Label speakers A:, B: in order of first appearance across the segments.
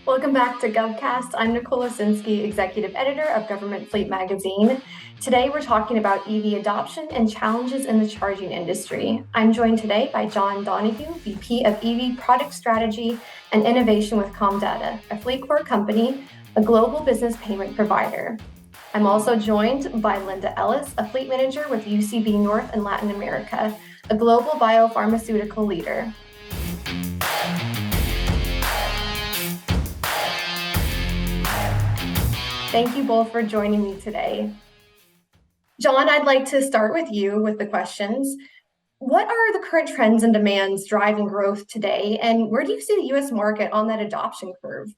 A: Welcome back to GovCast. I'm Nicole Osinski, Executive Editor of Government Fleet Magazine. Today we're talking about EV adoption and challenges in the charging industry. I'm joined today by John Donahue, VP of EV Product Strategy and Innovation with Comdata, a FleetCor company, a global business payment provider. I'm also joined by Linda Ellis, a fleet manager with UCB North and Latin America, a global biopharmaceutical leader. Thank you both for joining me today. John, I'd like to start with you with the questions. What are the current trends and demands driving growth today, and where do you see the U.S. market on that adoption curve?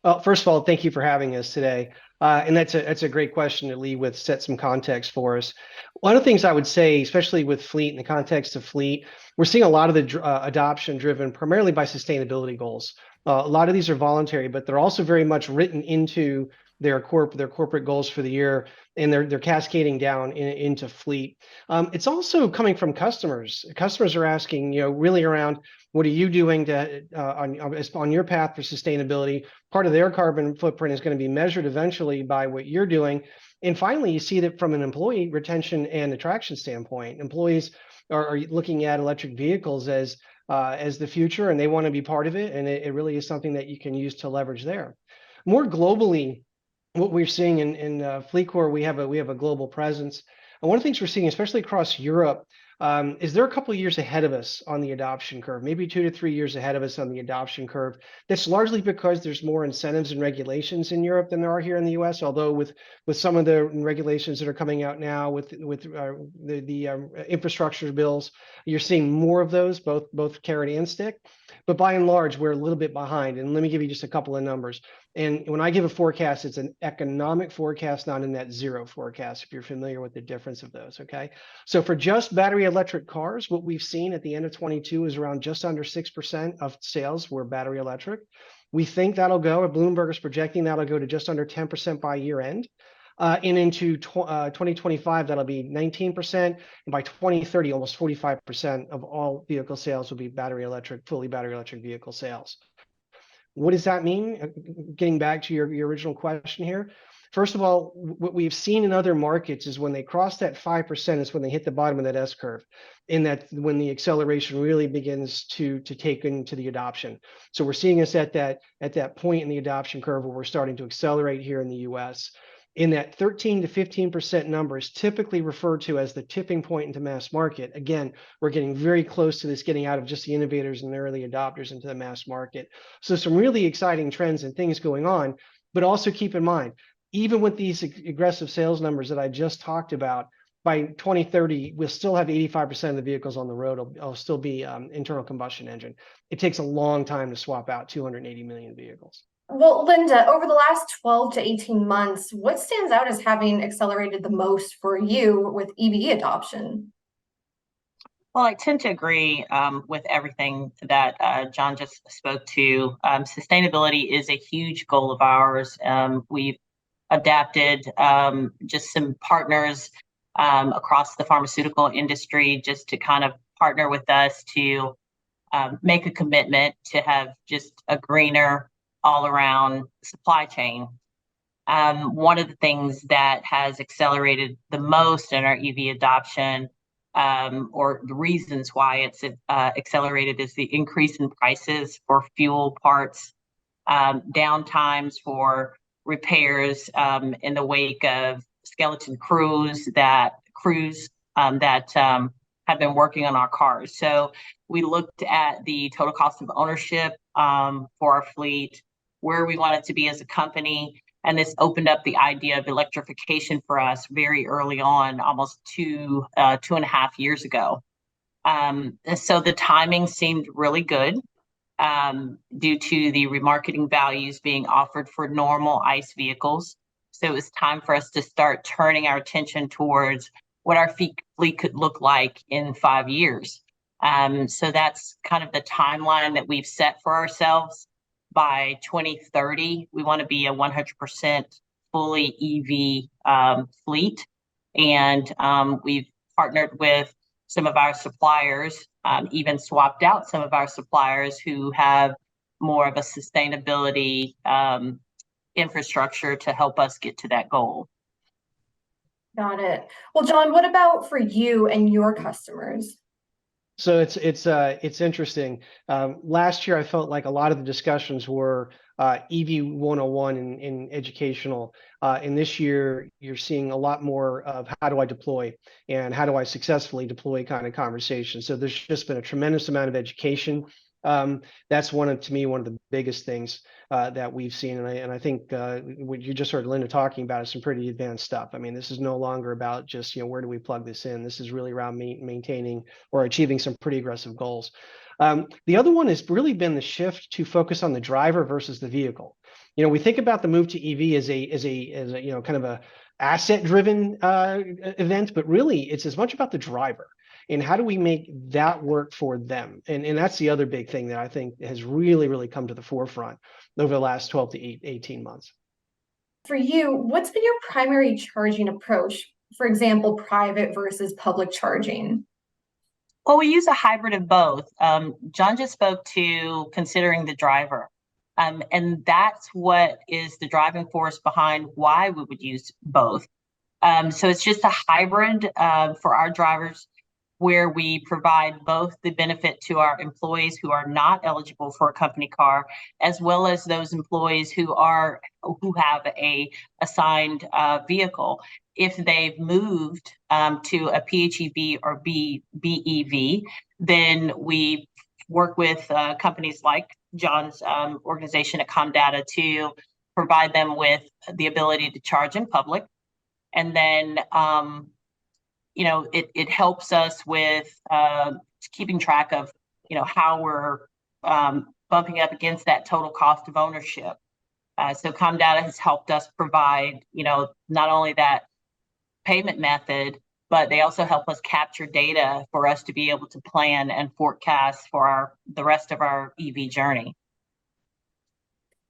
B: Well, first of all, thank you for having us today. And that's a great question to lead with, set some context for us. One of the things I would say, especially with fleet, in the context of fleet, we're seeing a lot of the adoption driven primarily by sustainability goals. A lot of these are voluntary, but they're also very much written into their corporate goals for the year, and they're cascading down into fleet. It's also coming from customers. Customers are asking, really around, what are you doing to on your path for sustainability? Part of their carbon footprint is going to be measured eventually by what you're doing. And finally, you see that from an employee retention and attraction standpoint, employees are looking at electric vehicles as the future, and they want to be part of it. And it really is something that you can use to leverage there. More globally, what we're seeing in FleetCor, we have a global presence. And one of the things we're seeing, especially across Europe, is they're a couple of years ahead of us on the adoption curve, maybe 2 to 3 years ahead of us on the adoption curve. That's largely because there's more incentives and regulations in Europe than there are here in the U.S. Although with some of the regulations that are coming out now with the infrastructure bills, you're seeing more of those, both carrot and stick. But by and large, we're a little bit behind. And let me give you just a couple of numbers. And when I give a forecast, it's an economic forecast, not a net zero forecast, if you're familiar with the difference of those, okay? So for just battery electric cars, what we've seen at the end of 22 is around just under 6% of sales were battery electric. We think that'll go, Bloomberg is projecting that'll go to just under 10% by year end. And into 2025, that'll be 19%. And by 2030, almost 45% of all vehicle sales will be fully battery electric vehicle sales. What does that mean? Getting back to your original question here. First of all, what we've seen in other markets is when they cross that 5% is when they hit the bottom of that S curve, in that when the acceleration really begins to take into the adoption. So we're seeing us at that point in the adoption curve where we're starting to accelerate here in the US. In that 13 to 15% number is typically referred to as the tipping point into mass market. Again, we're getting very close to this, getting out of just the innovators and the early adopters into the mass market. So some really exciting trends and things going on, but also keep in mind, even with these aggressive sales numbers that I just talked about, by 2030, we'll still have 85% of the vehicles on the road will still be internal combustion engine. It takes a long time to swap out 280 million vehicles.
A: Well, Linda, over the last 12 to 18 months, what stands out as having accelerated the most for you with EV adoption?
C: Well, I tend to agree with everything that John just spoke to. Sustainability is a huge goal of ours. We've adapted just some partners across the pharmaceutical industry just to kind of partner with us to make a commitment to have just a greener all-around supply chain. One of the things that has accelerated the most in our EV adoption, or the reasons why it's accelerated, is the increase in prices for fuel parts, downtimes for repairs in the wake of skeleton crews that have been working on our cars. So we looked at the total cost of ownership for our fleet, where we wanted to be as a company, and this opened up the idea of electrification for us very early on, almost 2.5 years ago. So the timing seemed really good due to the remarketing values being offered for normal ICE vehicles. So it was time for us to start turning our attention towards what our fleet could look like in 5 years. So that's kind of the timeline that we've set for ourselves. By 2030, we want to be a 100% fully EV fleet. And we've partnered with some of our suppliers, even swapped out some of our suppliers who have more of a sustainability infrastructure to help us get to that goal.
A: Got it. Well, John, what about for you and your customers?
B: So it's interesting. Last year, I felt like a lot of the discussions were EV 101 in educational. And this year, you're seeing a lot more of how do I deploy and how do I successfully deploy kind of conversation. So there's just been a tremendous amount of education. That's to me, one of the biggest things that we've seen. And I think what you just heard Linda talking about is some pretty advanced stuff. I mean, this is no longer about just, where do we plug this in? This is really around maintaining or achieving some pretty aggressive goals. The other one has really been the shift to focus on the driver versus the vehicle. We think about the move to EV as a kind of a asset-driven event, but really it's as much about the driver. And how do we make that work for them? And that's the other big thing that I think has really, really come to the forefront over the last 12 to 18 months.
A: For you, what's been your primary charging approach? For example, private versus public charging?
C: Well, we use a hybrid of both. John just spoke to considering the driver. And that's what is the driving force behind why we would use both. So it's just a hybrid for our drivers, where we provide both the benefit to our employees who are not eligible for a company car, as well as those employees who have a assigned vehicle. If they've moved to a PHEV or BEV, then we work with companies like John's organization at Comdata to provide them with the ability to charge in public. And then it helps us with keeping track of, how we're bumping up against that total cost of ownership. So Comdata has helped us provide, not only that payment method, but they also help us capture data for us to be able to plan and forecast for the rest of our EV journey.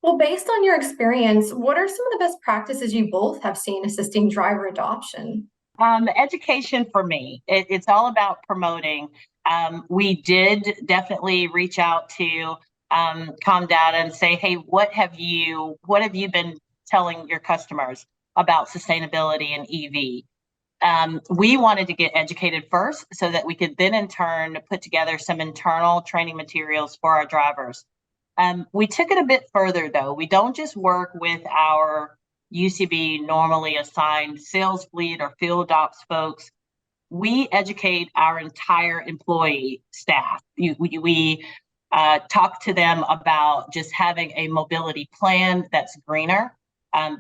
A: Well, based on your experience, what are some of the best practices you both have seen assisting driver adoption?
C: Education for me, it's all about promoting. We did definitely reach out to Comdata and say, hey, what have you been telling your customers about sustainability and EV? We wanted to get educated first so that we could then in turn put together some internal training materials for our drivers. We took it a bit further though. We don't just work with our UCB normally assigned sales fleet or field ops folks. We educate our entire employee staff. We talk to them about just having a mobility plan that's greener,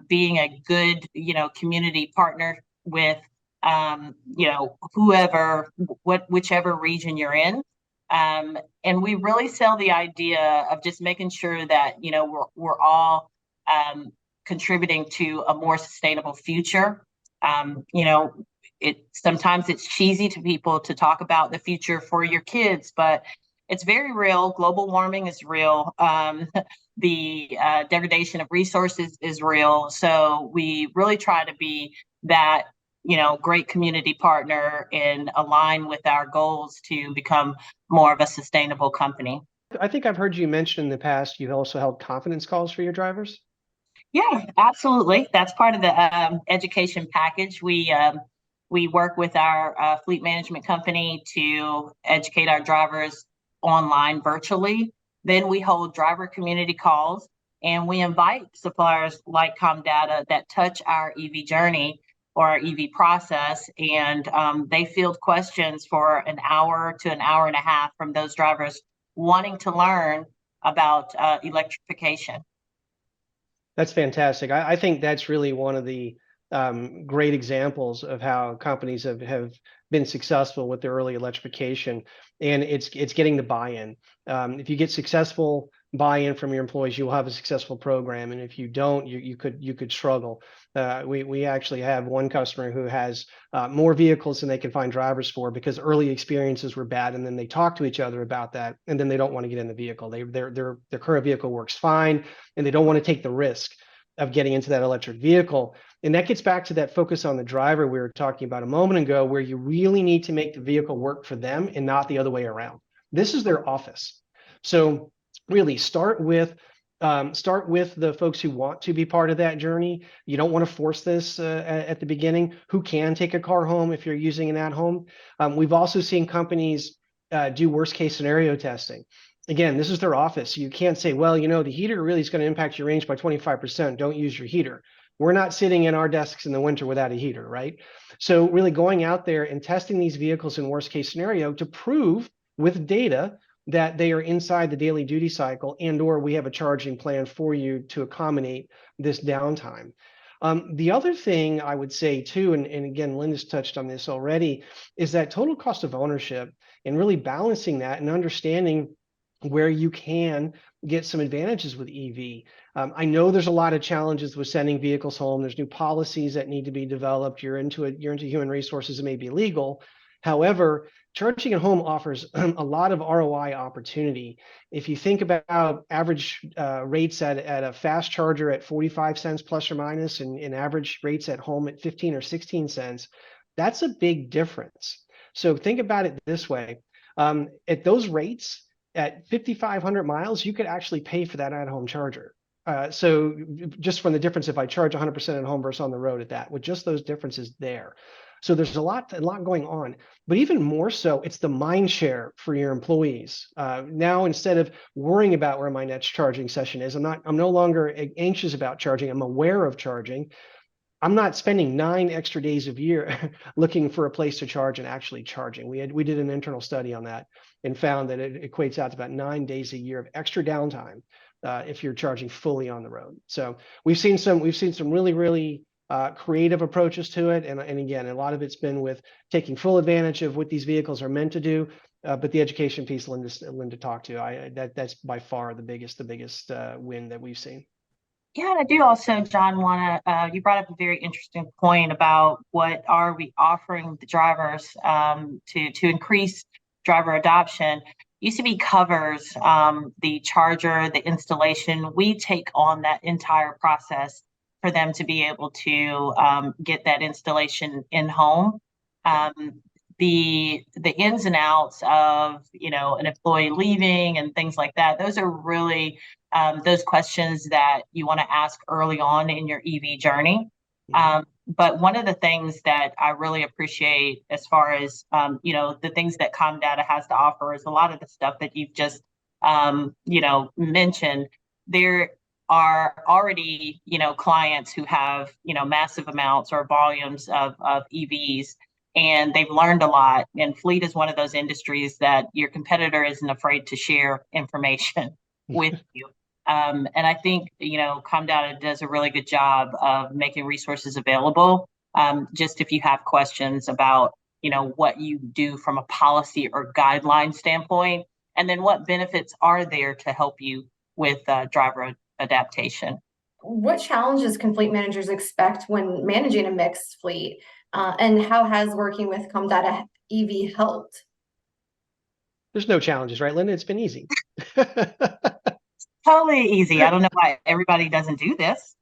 C: being a good, community partner with, whichever region you're in. And we really sell the idea of just making sure that, we're all contributing to a more sustainable future. Sometimes it's cheesy to people to talk about the future for your kids, but it's very real. Global warming is real. The degradation of resources is real. So we really try to be that, great community partner and align with our goals to become more of a sustainable company.
B: I think I've heard you mention in the past, you've also held confidence calls for your drivers.
C: Yeah, absolutely. That's part of the education package. We work with our fleet management company to educate our drivers online virtually. Then we hold driver community calls, and we invite suppliers like Comdata that touch our EV journey or our EV process, and they field questions for an hour to an hour and a half from those drivers wanting to learn about electrification.
B: That's fantastic. I think that's really one of the great examples of how companies have been successful with their early electrification, and it's getting the buy-in. If you get successful buy-in from your employees, you will have a successful program, and if you don't, you could struggle. We actually have one customer who has more vehicles than they can find drivers for because early experiences were bad, and then they talk to each other about that, and then they don't want to get in the vehicle. Their current vehicle works fine, and they don't want to take the risk of getting into that electric vehicle. And that gets back to that focus on the driver we were talking about a moment ago, where you really need to make the vehicle work for them and not the other way around. This is their office. So really start with the folks who want to be part of that journey. You don't want to force this at the beginning. Who can take a car home if you're using an at-home? We've also seen companies do worst case scenario testing. Again, this is their office. You can't say, well, the heater really is going to impact your range by 25%. Don't use your heater. We're not sitting in our desks in the winter without a heater, right? So really going out there and testing these vehicles in worst case scenario to prove with data that they are inside the daily duty cycle, and or we have a charging plan for you to accommodate this downtime. The other thing I would say too, and again, Linda's touched on this already, is that total cost of ownership and really balancing that and understanding where you can get some advantages with EV. I know there's a lot of challenges with sending vehicles home. There's new policies that need to be developed. You're into human resources. It may be legal. However, charging at home offers a lot of ROI opportunity. If you think about average rates at a fast charger at 45 cents plus or minus, and average rates at home at 15 or 16 cents, that's a big difference. So think about it this way. At those rates, at 5,500 miles, you could actually pay for that at-home charger. So just from the difference, if I charge 100% at home versus on the road at that, with just those differences there. So there's a lot going on, but even more so, it's the mind share for your employees. Now, instead of worrying about where my next charging session is, I'm no longer anxious about charging. I'm aware of charging. I'm not spending 9 extra days of year looking for a place to charge and actually charging. We did an internal study on that and found that it equates out to about 9 days a year of extra downtime if you're charging fully on the road. So we've seen some really creative approaches to it, and again, a lot of it's been with taking full advantage of what these vehicles are meant to do. But the education piece, Linda talked to, that's by far the biggest win that we've seen.
C: Yeah, and I do also, John, want to, you brought up a very interesting point about what are we offering the drivers to increase driver adoption. UCB covers the charger, the installation. We take on that entire process for them to be able to get that installation in home. The ins and outs of an employee leaving and things like that, those are really those questions that you want to ask early on in your EV journey. But one of the things that I really appreciate as far as the things that Comdata has to offer is a lot of the stuff that you've just mentioned. There are already clients who have massive amounts or volumes of EVs, and they've learned a lot. And fleet is one of those industries that your competitor isn't afraid to share information with you. And I think, Comdata does a really good job of making resources available. Just if you have questions about, what you do from a policy or guideline standpoint, and then what benefits are there to help you with driver adaptation.
A: What challenges can fleet managers expect when managing a mixed fleet? And how has working with Comdata EV helped?
B: There's no challenges, right, Linda? It's been easy.
C: Totally easy. I don't know why everybody doesn't do this.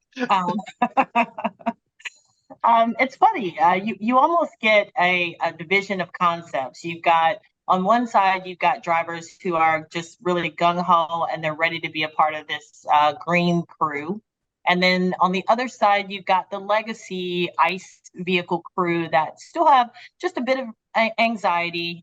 C: It's funny. You almost get a division of concepts. You've got, on one side, you've got drivers who are just really gung-ho and they're ready to be a part of this green crew. And then on the other side, you've got the legacy ICE vehicle crew that still have just a bit of anxiety.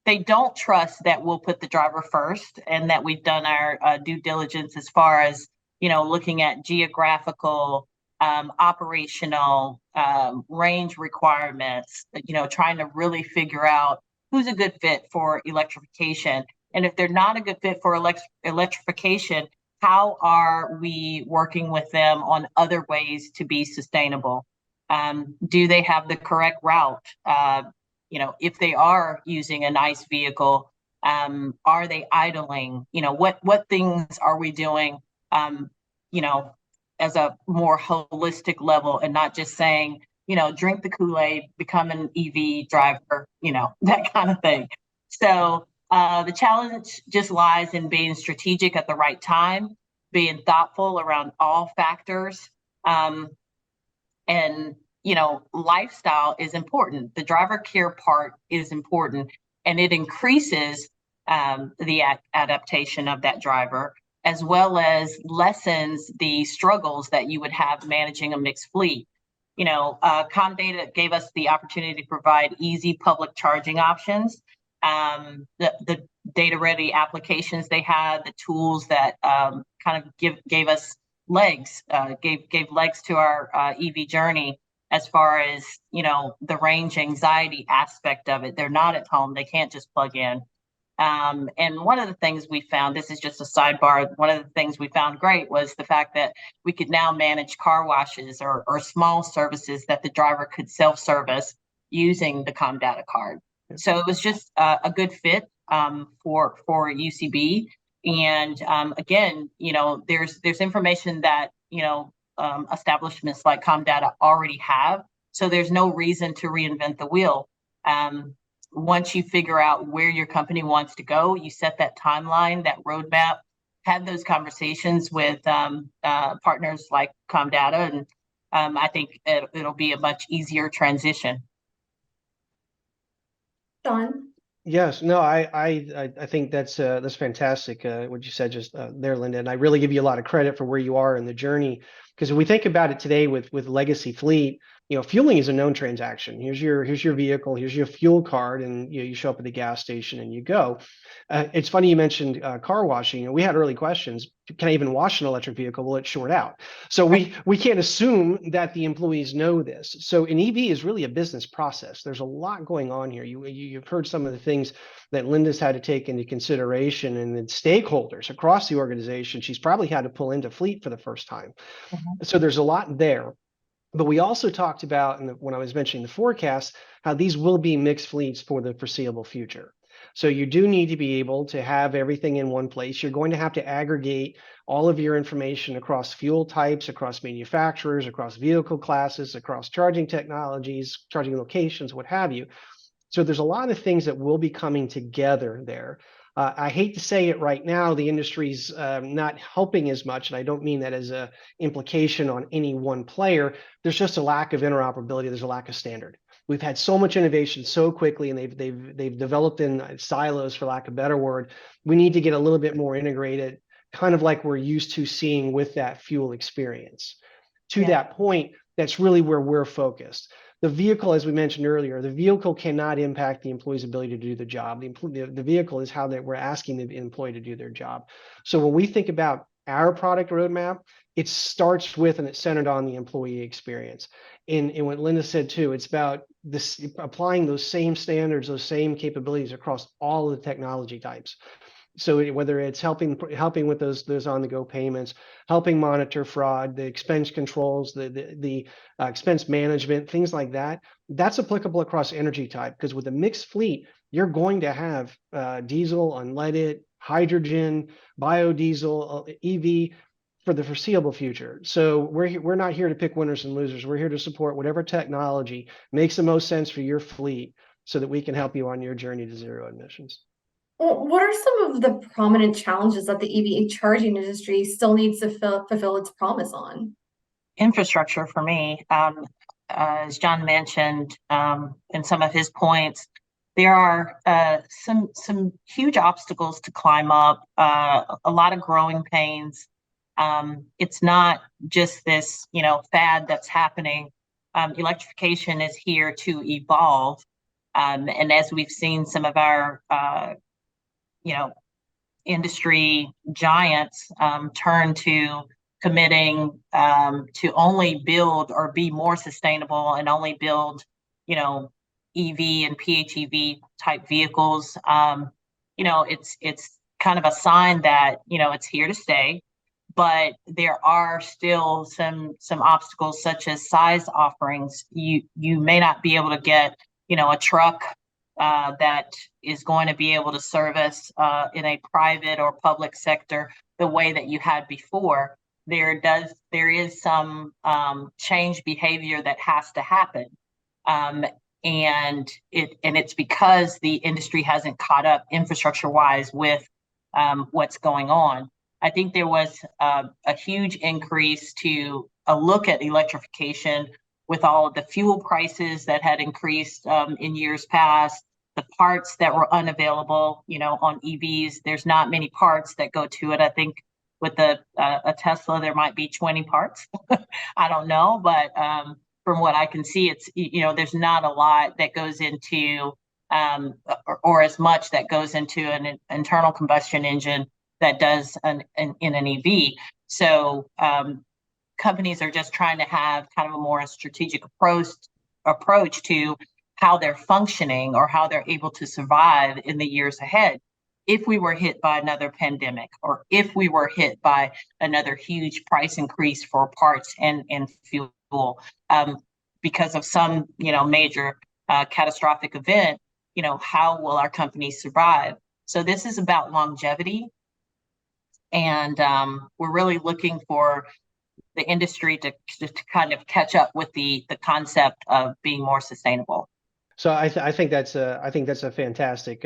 C: They don't trust that we'll put the driver first and that we've done our due diligence as far as, looking at geographical, operational, range requirements, trying to really figure out who's a good fit for electrification. And if they're not a good fit for electrification, how are we working with them on other ways to be sustainable? Do they have the correct route? If they are using a nice vehicle, are they idling? What things are we doing, as a more holistic level, and not just saying, drink the Kool-Aid, become an EV driver, that kind of thing. So the challenge just lies in being strategic at the right time, being thoughtful around all factors. And lifestyle is important. The driver care part is important, and it increases the adaptation of that driver, as well as lessens the struggles that you would have managing a mixed fleet. Comdata gave us the opportunity to provide easy public charging options. The data ready applications they had, the tools that kind of gave us legs, gave legs to our EV journey as far as, the range anxiety aspect of it. They're not at home. They can't just plug in. And one of the things we found, this is just a sidebar, one of the things we found great was the fact that we could now manage car washes or small services that the driver could self-service using the Comdata card. So it was just a good fit for UCB. And again, there's information that, establishments like Comdata already have. So there's no reason to reinvent the wheel. Once you figure out where your company wants to go, you set that timeline, that roadmap, have those conversations with partners like Comdata, and I think it'll be a much easier transition.
A: Don?
B: Yes, no, I think that's fantastic. What you said just there, Linda, and I really give you a lot of credit for where you are in the journey. Because if we think about it today with legacy fleet, fueling is a known transaction. Here's your vehicle, here's your fuel card, and you show up at the gas station and you go. It's funny you mentioned car washing. We had early questions. Can I even wash an electric vehicle? Will it short out? So we can't assume that the employees know this. So an EV is really a business process. There's a lot going on here. You've heard some of the things that Linda's had to take into consideration, and the stakeholders across the organization she's probably had to pull into fleet for the first time. Mm-hmm. So there's a lot there. But we also talked about, when I was mentioning the forecast, how these will be mixed fleets for the foreseeable future. So you do need to be able to have everything in one place. You're going to have to aggregate all of your information across fuel types, across manufacturers, across vehicle classes, across charging technologies, charging locations, what have you. So there's a lot of things that will be coming together there. I hate to say it right now, the industry's not helping as much, and I don't mean that as an implication on any one player. There's just a lack of interoperability. There's a lack of standard. We've had so much innovation so quickly, and they've developed in silos, for lack of a better word. We need to get a little bit more integrated, kind of like we're used to seeing with that fuel experience. To that point, that's really where we're focused. The vehicle, as we mentioned earlier, the vehicle cannot impact the employee's ability to do the job. The vehicle is how we're asking the employee to do their job. So when we think about our product roadmap, it starts with and it's centered on the employee experience. And what Linda said too, it's about this applying those same standards, those same capabilities across all of the technology types. So whether it's helping with those on-the-go payments, helping monitor fraud, the expense controls, the expense management, things like that, that's applicable across energy type. Because with a mixed fleet, you're going to have diesel, unleaded, hydrogen, biodiesel, EV for the foreseeable future. So we're not here to pick winners and losers. We're here to support whatever technology makes the most sense for your fleet, so that we can help you on your journey to zero emissions.
A: Well, what are some of the prominent challenges that the EV charging industry still needs to fulfill its promise on?
C: Infrastructure for me, as John mentioned in some of his points, there are some huge obstacles to climb up, a lot of growing pains. It's not just this, fad that's happening. Electrification is here to evolve. And as we've seen some of our industry giants turn to committing to only build or be more sustainable and only build, EV and PHEV type vehicles. It's kind of a sign that, it's here to stay, but there are still some obstacles, such as size offerings. You may not be able to get, a truck that is going to be able to service in a private or public sector the way that you had before. There is some change behavior that has to happen, and it's because the industry hasn't caught up infrastructure wise with what's going on. I think there was a huge increase to a look at electrification with all of the fuel prices that had increased in years past, the parts that were unavailable, on EVs. There's not many parts that go to it. I think with a Tesla, there might be 20 parts. I don't know, but from what I can see, it's, there's not a lot that goes into, or as much that goes into an internal combustion engine that does in an EV. So companies are just trying to have kind of a more strategic approach to how they're functioning or how they're able to survive in the years ahead. If we were hit by another pandemic, or if we were hit by another huge price increase for parts and fuel, because of some, major catastrophic event, how will our companies survive? So this is about longevity. And we're really looking for the industry to kind of catch up with the concept of being more sustainable.
B: So I think that's a fantastic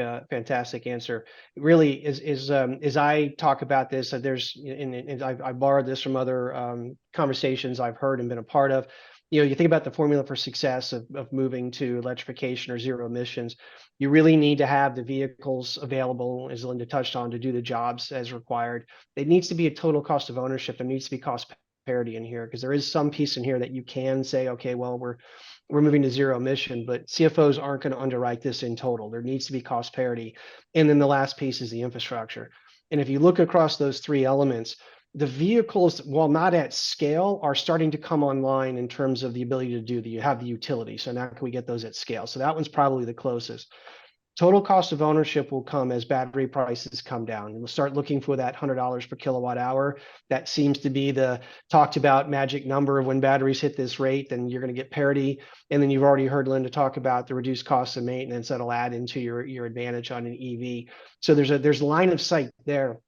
B: answer. It really is as I talk about this, there's and I borrowed this from other conversations I've heard and been a part of. You think about the formula for success of moving to electrification or zero emissions. You really need to have the vehicles available, as Linda touched on, to do the jobs as required. There needs to be a total cost of ownership. There needs to be cost parity in here, because there is some piece in here that you can say, okay, well, we're moving to zero emission, but CFOs aren't going to underwrite this in total. There needs to be cost parity. And then the last piece is the infrastructure. And if you look across those three elements, the vehicles, while not at scale, are starting to come online in terms of the ability to do you have the utility. So now can we get those at scale? So that one's probably the closest. Total cost of ownership will come as battery prices come down. And we'll start looking for that $100 per kilowatt hour. That seems to be the talked about magic number of when batteries hit this rate, then you're going to get parity. And then you've already heard Linda talk about the reduced costs of maintenance that'll add into your advantage on an EV. So there's a line of sight there.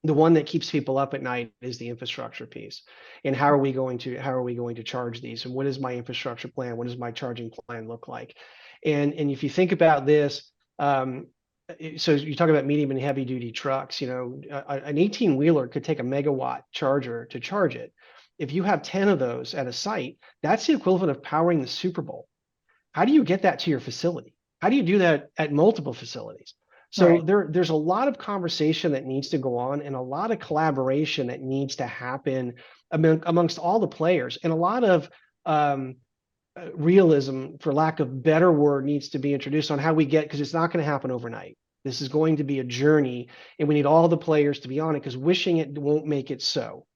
B: The one that keeps people up at night is the infrastructure piece. And how are we going to charge these? And what is my infrastructure plan? What does my charging plan look like? And if you think about this, so you talk about medium and heavy duty trucks, an 18-wheeler could take a megawatt charger to charge it. If you have 10 of those at a site, that's the equivalent of powering the Super Bowl. How do you get that to your facility? How do you do that at multiple facilities? So right. There's a lot of conversation that needs to go on, and a lot of collaboration that needs to happen amongst all the players, and a lot of realism, for lack of better word, needs to be introduced on how we get, because it's not going to happen overnight. This is going to be a journey, and we need all the players to be on it, because wishing it won't make it so.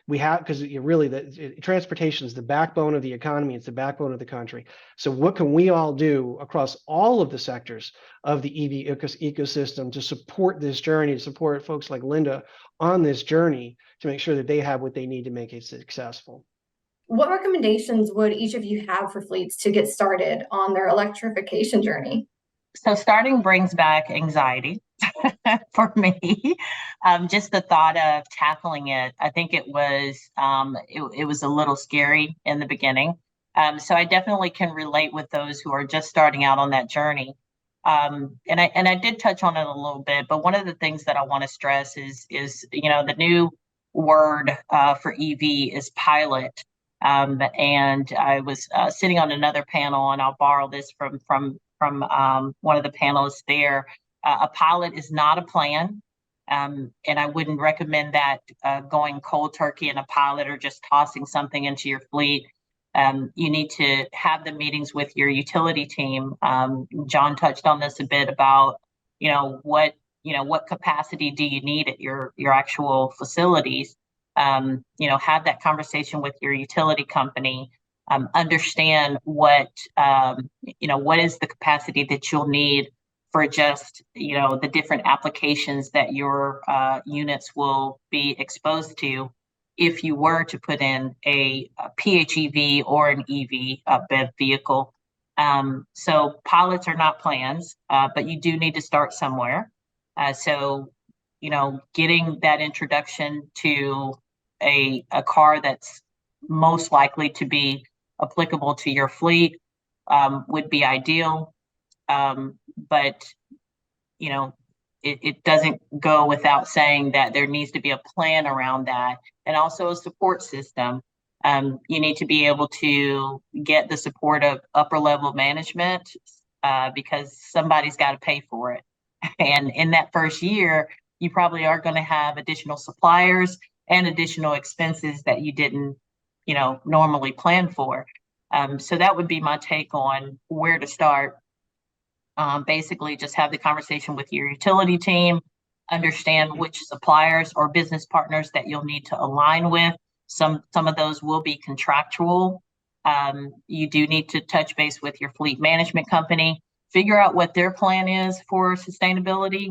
B: We have, because really transportation is the backbone of the economy. It's the backbone of the country. So what can we all do across all of the sectors of the EV ecosystem to support this journey, to support folks like Linda on this journey, to make sure that they have what they need to make it successful?
A: What recommendations would each of you have for fleets to get started on their electrification journey?
C: So starting brings back anxiety for me. Just the thought of tackling it, I think it was a little scary in the beginning. So I definitely can relate with those who are just starting out on that journey. And I did touch on it a little bit, but one of the things that I want to stress is the new word for EV is pilot. And I was sitting on another panel, and I'll borrow this from one of the panelists there. A pilot is not a plan, and I wouldn't recommend that going cold turkey in a pilot or just tossing something into your fleet. You need to have the meetings with your utility team. John touched on this a bit about what capacity do you need at your actual facilities. Have that conversation with your utility company. Understand what is the capacity that you'll need for just the different applications that your units will be exposed to if you were to put in a PHEV or an EV BEV vehicle. So pilots are not plans, but you do need to start somewhere. So getting that introduction to a car that's most likely to be applicable to your fleet would be ideal. But it doesn't go without saying that there needs to be a plan around that, and also a support system. You need to be able to get the support of upper level management, because somebody's got to pay for it. And in that first year, you probably are going to have additional suppliers and additional expenses that you didn't, normally plan for. So that would be my take on where to start. Basically, just have the conversation with your utility team, understand which suppliers or business partners that you'll need to align with. Some of those will be contractual. You do need to touch base with your fleet management company, figure out what their plan is for sustainability.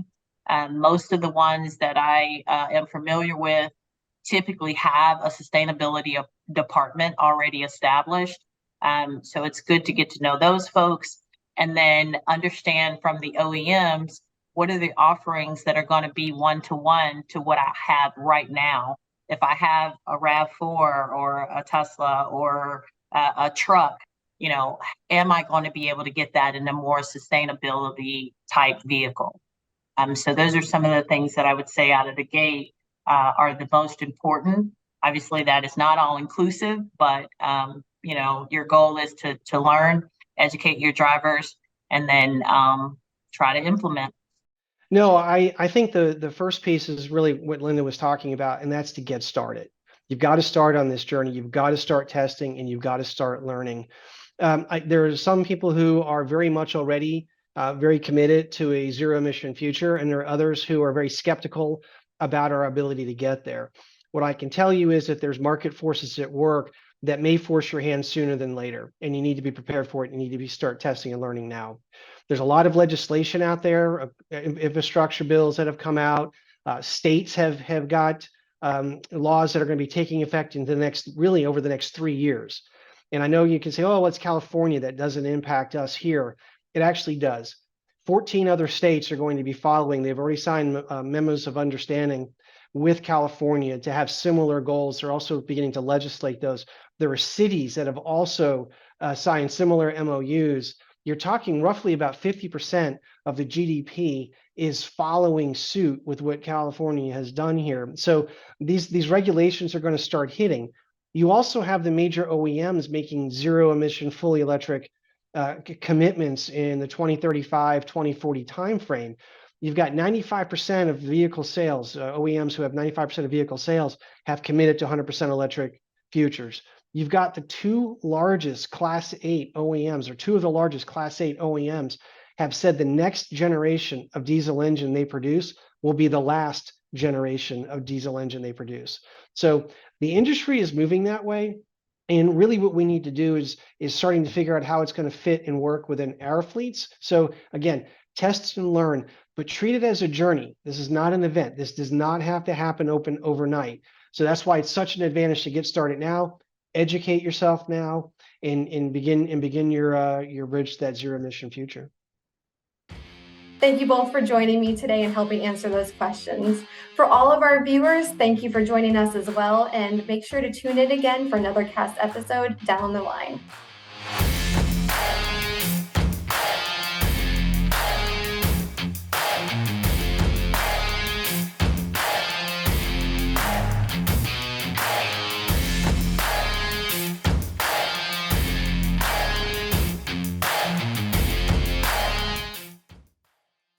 C: Most of the ones that I am familiar with typically have a sustainability department already established. So it's good to get to know those folks and then understand from the OEMs what are the offerings that are going to be one-to-one to what I have right now. If I have a RAV4 or a Tesla or a truck, am I going to be able to get that in a more sustainability type vehicle? So those are some of the things that I would say out of the gate are the most important. Obviously, that is not all inclusive, but your goal is to learn, educate your drivers, and then try to implement.
B: No, I think the first piece is really what Linda was talking about, and that's to get started. You've got to start on this journey. You've got to start testing, and you've got to start learning. There are some people who are very much already very committed to a zero emission future, and there are others who are very skeptical about our ability to get there. What I can tell you is that there's market forces at work that may force your hand sooner than later, and you need to be prepared for it. You need to start testing and learning now. There's a lot of legislation out there, infrastructure bills that have come out. States have got laws that are going to be taking effect in over the next 3 years. And I know you can say, oh, well, it's California, that doesn't impact us here. It actually does. 14 other states are going to be following. They've already signed memos of understanding with California to have similar goals. They're also beginning to legislate those. There are cities that have also signed similar MOUs. You're talking roughly about 50% of the GDP is following suit with what California has done here. So these regulations are going to start hitting. You also have the major OEMs making zero emission, fully electric commitments in the 2035, 2040 timeframe. You've got 95% of vehicle sales, OEMs who have 95% of vehicle sales have committed to 100% electric futures. You've got the two largest Class 8 OEMs, or two of the largest Class 8 OEMs, have said the next generation of diesel engine they produce will be the last generation of diesel engine they produce. So the industry is moving that way. And really what we need to do is starting to figure out how it's going to fit and work within our fleets. So again, test and learn, but treat it as a journey. This is not an event. This does not have to happen overnight. So that's why it's such an advantage to get started now, educate yourself now, and begin your bridge to that zero emission future.
A: Thank you both for joining me today and helping answer those questions. For all of our viewers, thank you for joining us as well, and make sure to tune in again for another cast episode down the line.